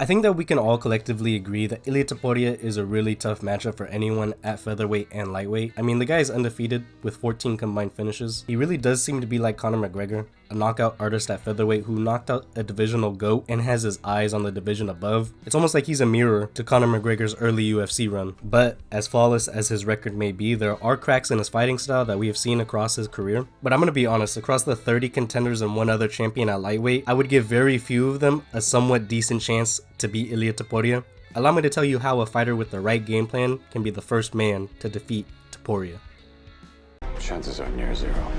I think that we can all collectively agree that Ilia Topuria is a really tough matchup for anyone at featherweight and lightweight. I mean, the guy is undefeated with 14 combined finishes. He really does seem to be like Conor McGregor, a knockout artist at featherweight who knocked out a divisional GOAT and has his eyes on the division above. It's almost like he's a mirror to Conor McGregor's early UFC run. But as flawless as his record may be, there are cracks in his fighting style that we have seen across his career. But I'm gonna be honest, across the 30 contenders and one other champion at lightweight, I would give very few of them a somewhat decent chance to beat Ilia Topuria. Allow me to tell you how a fighter with the right game plan can be the first man to defeat Topuria. Chances are near zero.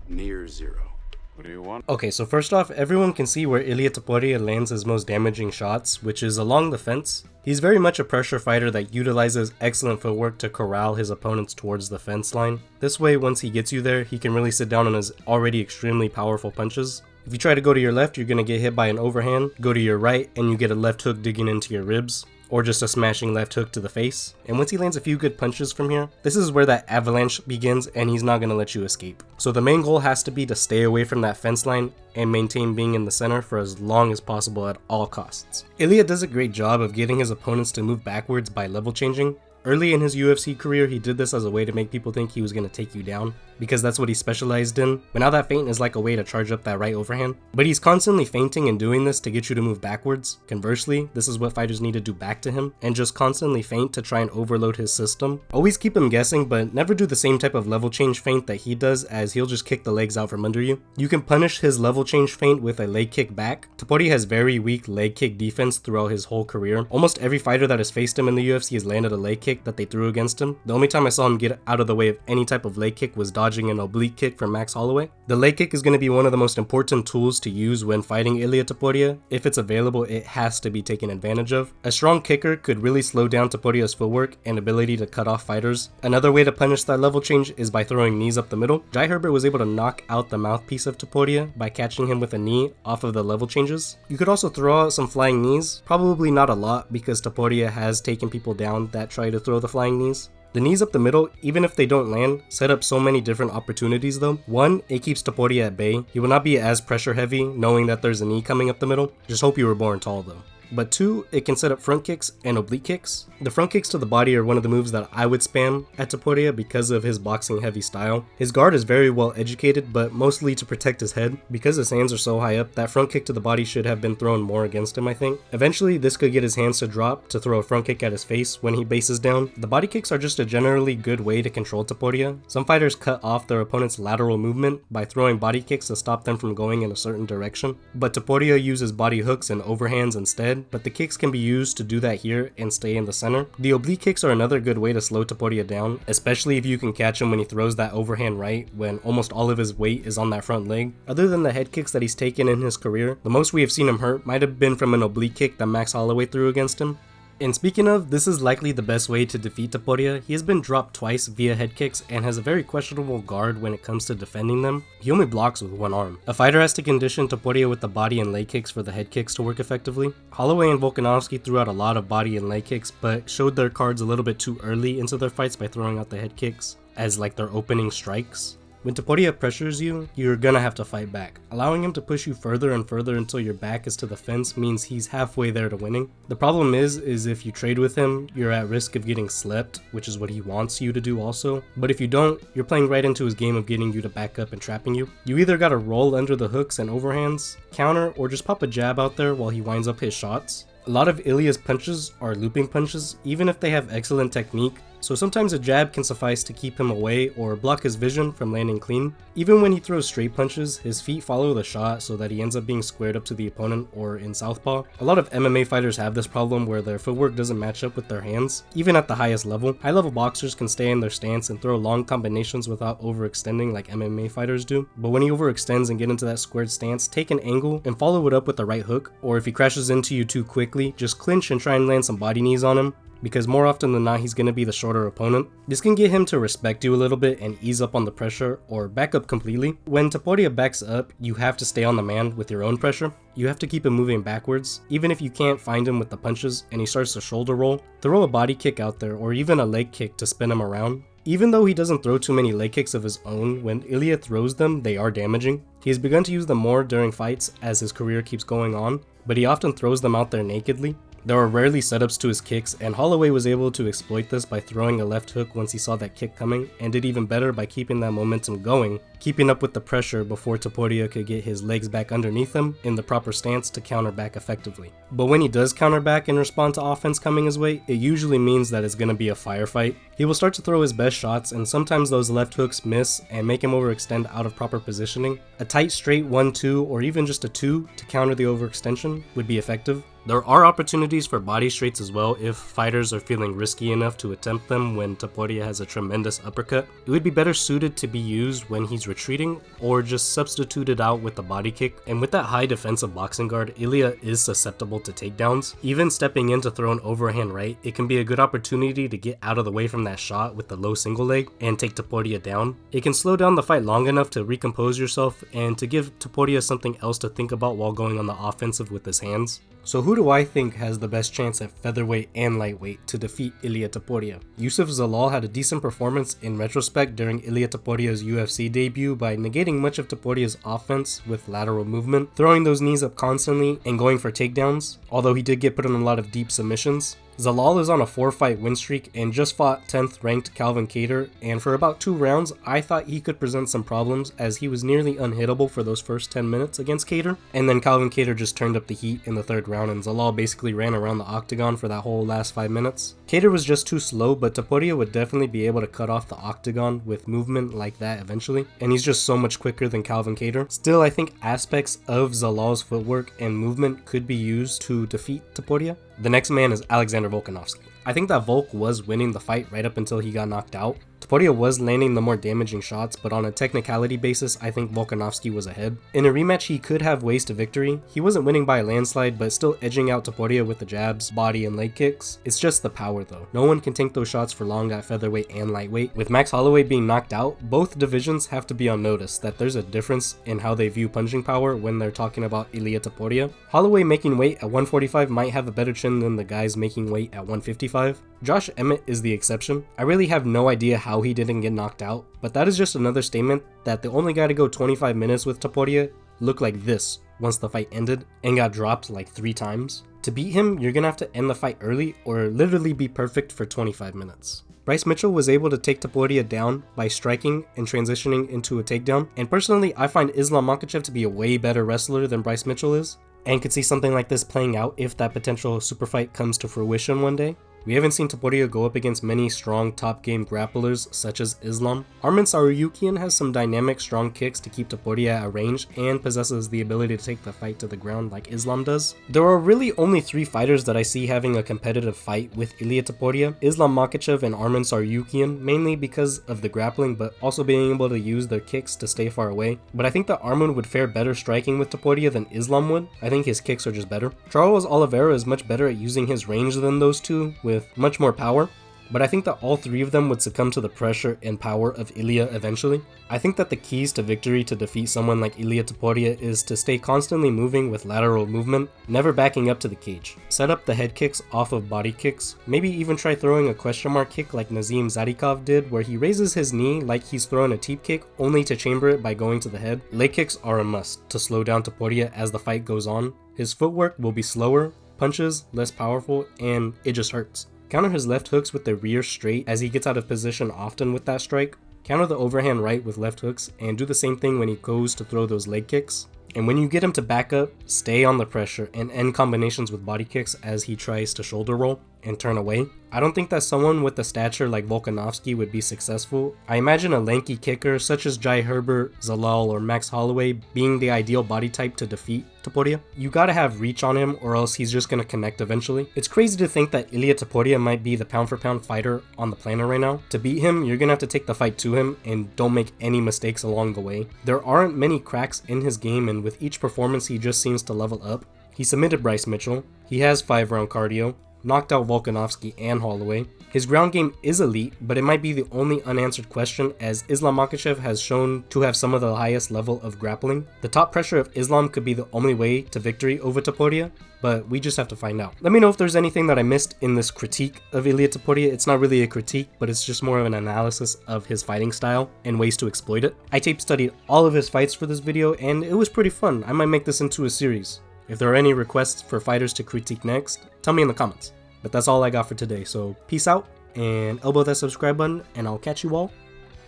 Near zero. What do you want? Okay, so first off, everyone can see where Ilia Topuria lands his most damaging shots, which is along the fence. He's very much a pressure fighter that utilizes excellent footwork to corral his opponents towards the fence line. This way, once he gets you there, he can really sit down on his already extremely powerful punches. If you try to go to your left, you're going to get hit by an overhand. Go to your right, and you get a left hook digging into your ribs, or just a smashing left hook to the face. And once he lands a few good punches from here, this is where that avalanche begins, and he's not going to let you escape. So the main goal has to be to stay away from that fence line and maintain being in the center for as long as possible at all costs. Ilia does a great job of getting his opponents to move backwards by level changing. Early in his UFC career, he did this as a way to make people think he was going to take you down, because that's what he specialized in, but now that feint is like a way to charge up that right overhand. But he's constantly feinting and doing this to get you to move backwards. Conversely, this is what fighters need to do back to him, and just constantly feint to try and overload his system. Always keep him guessing, but never do the same type of level change feint that he does, as he'll just kick the legs out from under you. You can punish his level change feint with a leg kick back. Topuria has very weak leg kick defense throughout his whole career. Almost every fighter that has faced him in the UFC has landed a leg kick that they threw against him. The only time I saw him get out of the way of any type of leg kick was dodging an oblique kick from Max Holloway. The leg kick is going to be one of the most important tools to use when fighting Ilia Topuria. If it's available, it has to be taken advantage of. A strong kicker could really slow down Topuria's footwork and ability to cut off fighters. Another way to punish that level change is by throwing knees up the middle. Jai Herbert was able to knock out the mouthpiece of Topuria by catching him with a knee off of the level changes. You could also throw out some flying knees, probably not a lot because Topuria has taken people down that try to throw the flying knees. The knees up the middle, even if they don't land, set up so many different opportunities though. One, it keeps Topuria at bay. He will not be as pressure heavy knowing that there's a knee coming up the middle. Just hope you were born tall though. But two, it can set up front kicks and oblique kicks. The front kicks to the body are one of the moves that I would spam at Topuria because of his boxing heavy style. His guard is very well educated, but mostly to protect his head. Because his hands are so high up, that front kick to the body should have been thrown more against him, I think. Eventually, this could get his hands to drop to throw a front kick at his face when he bases down. The body kicks are just a generally good way to control Topuria. Some fighters cut off their opponent's lateral movement by throwing body kicks to stop them from going in a certain direction. But Topuria uses body hooks and overhands instead. But the kicks can be used to do that here and stay in the center. The oblique kicks are another good way to slow Topuria down, especially if you can catch him when he throws that overhand right when almost all of his weight is on that front leg. Other than the head kicks that he's taken in his career, the most we have seen him hurt might have been from an oblique kick that Max Holloway threw against him. And speaking of, this is likely the best way to defeat Topuria. He has been dropped twice via head kicks and has a very questionable guard when it comes to defending them. He only blocks with one arm. A fighter has to condition Topuria with the body and leg kicks for the head kicks to work effectively. Holloway and Volkanovski threw out a lot of body and leg kicks, but showed their cards a little bit too early into their fights by throwing out the head kicks as like their opening strikes. When Topuria pressures you, you're gonna have to fight back. Allowing him to push you further and further until your back is to the fence means he's halfway there to winning. The problem is if you trade with him, you're at risk of getting slept, which is what he wants you to do also. But if you don't, you're playing right into his game of getting you to back up and trapping you. You either gotta roll under the hooks and overhands, counter, or just pop a jab out there while he winds up his shots. A lot of Ilia's punches are looping punches, even if they have excellent technique, so sometimes a jab can suffice to keep him away or block his vision from landing clean. Even when he throws straight punches, his feet follow the shot so that he ends up being squared up to the opponent or in southpaw. A lot of MMA fighters have this problem where their footwork doesn't match up with their hands, even at the highest level. High-level boxers can stay in their stance and throw long combinations without overextending like MMA fighters do, but when he overextends and get into that squared stance, take an angle and follow it up with the right hook, or if he crashes into you too quickly, just clinch and try and land some body knees on him, because more often than not he's going to be the shorter opponent. This can get him to respect you a little bit and ease up on the pressure or back up completely. When Topuria backs up, you have to stay on the man with your own pressure. You have to keep him moving backwards. Even if you can't find him with the punches and he starts to shoulder roll, throw a body kick out there or even a leg kick to spin him around. Even though he doesn't throw too many leg kicks of his own, when Ilia throws them, they are damaging. He has begun to use them more during fights as his career keeps going on, but he often throws them out there nakedly. There are rarely setups to his kicks, and Holloway was able to exploit this by throwing a left hook once he saw that kick coming, and did even better by keeping that momentum going, keeping up with the pressure before Topuria could get his legs back underneath him in the proper stance to counter back effectively. But when he does counter back and respond to offense coming his way, it usually means that it's going to be a firefight. He will start to throw his best shots, and sometimes those left hooks miss and make him overextend out of proper positioning. A tight straight 1-2 or even just a 2 to counter the overextension would be effective. There are opportunities for body straights as well if fighters are feeling risky enough to attempt them when Topuria has a tremendous uppercut. It would be better suited to be used when he's retreating or just substituted out with a body kick, and with that high defensive boxing guard, Ilia is susceptible to takedowns. Even stepping in to throw an overhand right, it can be a good opportunity to get out of the way from that shot with the low single leg and take Topuria down. It can slow down the fight long enough to recompose yourself and to give Topuria something else to think about while going on the offensive with his hands. So who do I think has the best chance at featherweight and lightweight to defeat Ilia Topuria? Yusuf Zalal had a decent performance in retrospect during Ilia Topuria's UFC debut by negating much of Topuria's offense with lateral movement, throwing those knees up constantly and going for takedowns, although he did get put in a lot of deep submissions. Zalal is on a 4-fight win streak and just fought 10th ranked Calvin Kattar, and for about 2 rounds I thought he could present some problems as he was nearly unhittable for those first 10 minutes against Kattar, and then Calvin Kattar just turned up the heat in the 3rd round and Zalal basically ran around the octagon for that whole last 5 minutes. Kattar was just too slow, but Topuria would definitely be able to cut off the octagon with movement like that eventually, and he's just so much quicker than Calvin Kattar. Still, I think aspects of Zalal's footwork and movement could be used to defeat Topuria. The next man is Alexander Volkanovski. I think that Volk was winning the fight right up until he got knocked out. Topuria was landing the more damaging shots, but on a technicality basis, I think Volkanovski was ahead. In a rematch, he could have ways to victory. He wasn't winning by a landslide, but still edging out Topuria with the jabs, body, and leg kicks. It's just the power though. No one can tank those shots for long at featherweight and lightweight. With Max Holloway being knocked out, both divisions have to be on notice that there's a difference in how they view punching power when they're talking about Ilia Topuria. Holloway making weight at 145 might have a better chin than the guys making weight at 155. Josh Emmett is the exception. I really have no idea how he didn't get knocked out, but that is just another statement that the only guy to go 25 minutes with Topuria looked like this once the fight ended and got dropped like 3 times. To beat him, you're gonna have to end the fight early or literally be perfect for 25 minutes. Bryce Mitchell was able to take Topuria down by striking and transitioning into a takedown, and personally I find Islam Makhachev to be a way better wrestler than Bryce Mitchell is, and could see something like this playing out if that potential super fight comes to fruition one day. We haven't seen Topuria go up against many strong top game grapplers such as Islam. Arman Tsarukyan has some dynamic strong kicks to keep Topuria at range and possesses the ability to take the fight to the ground like Islam does. There are really only 3 fighters that I see having a competitive fight with Ilia Topuria: Islam Makhachev and Arman Tsarukyan, mainly because of the grappling but also being able to use their kicks to stay far away. But I think that Arman would fare better striking with Topuria than Islam would. I think his kicks are just better. Charles Oliveira is much better at using his range than those two, with much more power, but I think that all 3 of them would succumb to the pressure and power of Ilia eventually. I think that the keys to victory to defeat someone like Ilia Topuria is to stay constantly moving with lateral movement, never backing up to the cage. Set up the head kicks off of body kicks, maybe even try throwing a question mark kick like Nazim Zadikov did, where he raises his knee like he's throwing a teep kick only to chamber it by going to the head. Leg kicks are a must to slow down Topuria as the fight goes on. His footwork will be slower, punches less powerful, and it just hurts. Counter his left hooks with the rear straight as he gets out of position often with that strike. Counter the overhand right with left hooks and do the same thing when he goes to throw those leg kicks. And when you get him to back up, stay on the pressure and end combinations with body kicks as he tries to shoulder roll and turn away. I don't think that someone with a stature like Volkanovski would be successful. I imagine a lanky kicker such as Jai Herbert, Zalal, or Max Holloway being the ideal body type to defeat Topuria. You gotta have reach on him or else he's just gonna connect eventually. It's crazy to think that Ilia Topuria might be the pound for pound fighter on the planet right now. To beat him, you're gonna have to take the fight to him and don't make any mistakes along the way. There aren't many cracks in his game, and with each performance he just seems to level up. He submitted Bryce Mitchell, he has 5-round cardio, knocked out Volkanovski and Holloway. His ground game is elite, but it might be the only unanswered question as Islam Makhachev has shown to have some of the highest level of grappling. The top pressure of Islam could be the only way to victory over Topuria, but we just have to find out. Let me know if there's anything that I missed in this critique of Ilia Topuria. It's not really a critique, but it's just more of an analysis of his fighting style and ways to exploit it. I tape studied all of his fights for this video and it was pretty fun. I might make this into a series. If there are any requests for fighters to critique next, tell me in the comments. But that's all I got for today, so peace out, and elbow that subscribe button, and I'll catch you all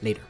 later.